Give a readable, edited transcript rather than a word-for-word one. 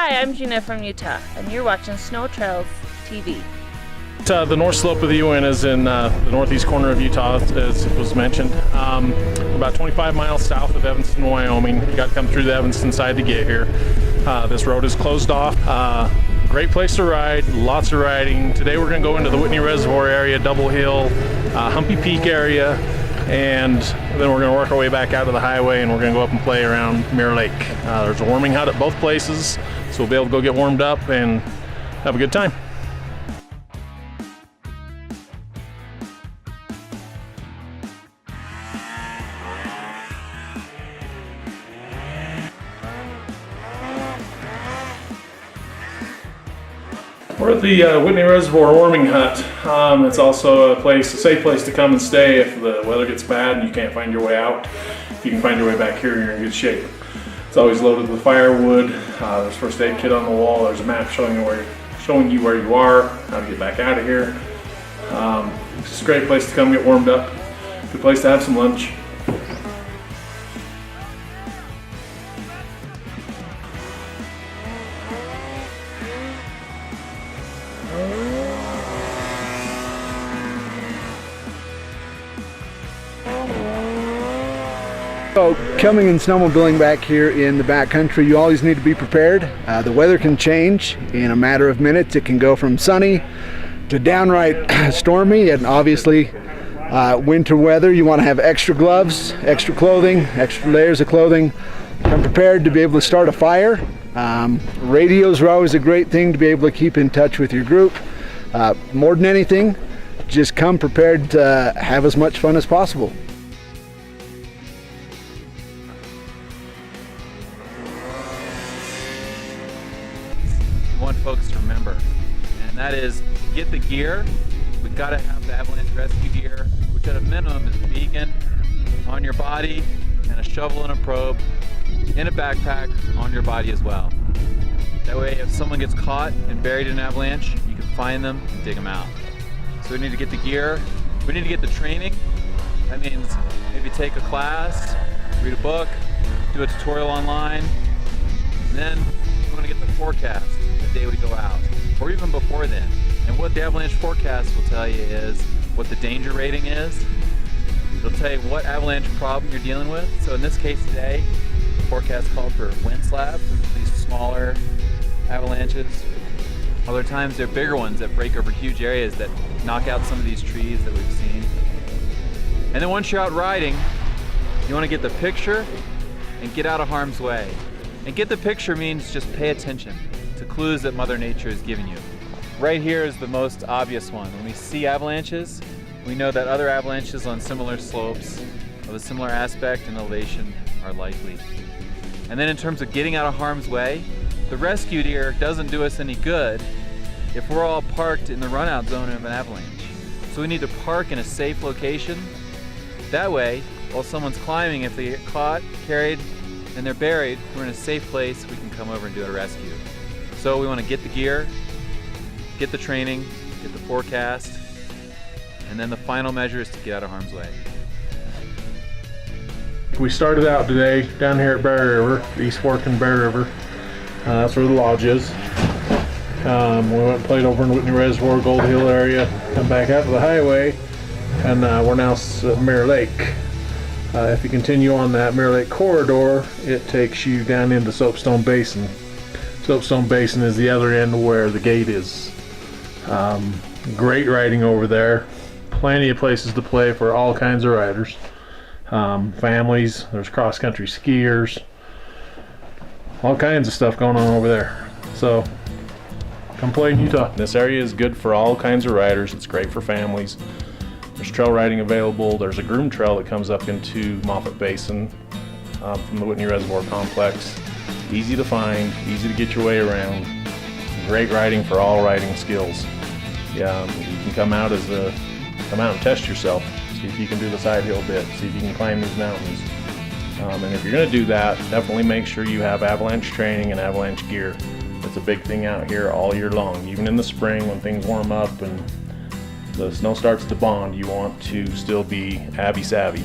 Hi, I'm Gina from Utah, and you're watching Snow Trails TV. The north slope of the UN is in the northeast corner of Utah, as was mentioned. About 25 miles south of Evanston, Wyoming. You got to come through the Evanston side to get here. This road is closed off. Great place to ride, lots of riding. Today we're going to go into the Whitney Reservoir area, Double Hill, Humpy Peak area, and then we're going to work our way back out to the highway, and we're going to go up and play around Mirror Lake. There's a warming hut at both places, so we'll be able to go get warmed up and have a good time. We're at the Whitney Reservoir warming hut. It's also a safe place to come and stay if the weather gets bad and you can't find your way out. If you can find your way back here, you're in good shape. It's always loaded with firewood. There's first aid kit on the wall. There's a map showing you where you are, how to get back out of here. It's just a great place to come get warmed up. Good place to have some lunch. So coming and snowmobiling back here in the backcountry, you always need to be prepared. The weather can change in a matter of minutes. It can go from sunny to downright stormy, and obviously winter weather, you want to have extra gloves, extra clothing, extra layers of clothing. Come prepared to be able to start a fire. Radios are always a great thing to be able to keep in touch with your group. More than anything, just come prepared to have as much fun as possible. Want folks to remember, and that is get the gear. We've got to have the avalanche rescue gear, which at a minimum is a beacon on your body and a shovel and a probe in a backpack on your body as well. That way if someone gets caught and buried in an avalanche, you can find them and dig them out. So we need to get the gear, we need to get the training. That means maybe take a class, read a book, do a tutorial online, and then we want to get the forecast the day we go out, or even before then. And what the avalanche forecast will tell you is what the danger rating is. It'll tell you what avalanche problem you're dealing with. So in this case today, the forecast called for wind slabs, these smaller avalanches. Other times they're bigger ones that break over huge areas that knock out some of these trees that we've seen. And then once you're out riding, you want to get the picture and get out of harm's way. And get the picture means just pay attention to clues that Mother Nature is giving you. Right here is the most obvious one. When we see avalanches, we know that other avalanches on similar slopes of a similar aspect and elevation are likely. And then in terms of getting out of harm's way, the rescue gear doesn't do us any good if we're all parked in the run-out zone of an avalanche. So we need to park in a safe location. That way, while someone's climbing, if they get caught, carried, and they're buried, we're in a safe place, we can come over and do a rescue. So we want to get the gear, get the training, get the forecast, and then the final measure is to get out of harm's way. We started out today down here at Bear River, East Fork and Bear River. That's where the lodge is. We went and played over in the Whitney Reservoir, Gold Hill area, come back out to the highway, and we're now at Mirror Lake. If you continue on that Mirror Lake corridor, it takes you down into Soapstone Basin. Soapstone Basin is the other end where the gate is. Great riding over there. Plenty of places to play for all kinds of riders. Families, there's cross-country skiers. All kinds of stuff going on over there. So, come play in Utah. This area is good for all kinds of riders. It's great for families. There's trail riding available. There's a groom trail that comes up into Moffett Basin from the Whitney Reservoir complex. Easy to find, easy to get your way around. Great riding for all riding skills. Yeah, you can come out and test yourself. See if you can do the side hill bit. See if you can climb these mountains. And if you're going to do that, definitely make sure you have avalanche training and avalanche gear. It's a big thing out here all year long. Even in the spring when things warm up and the snow starts to bond, you want to still be Abby savvy.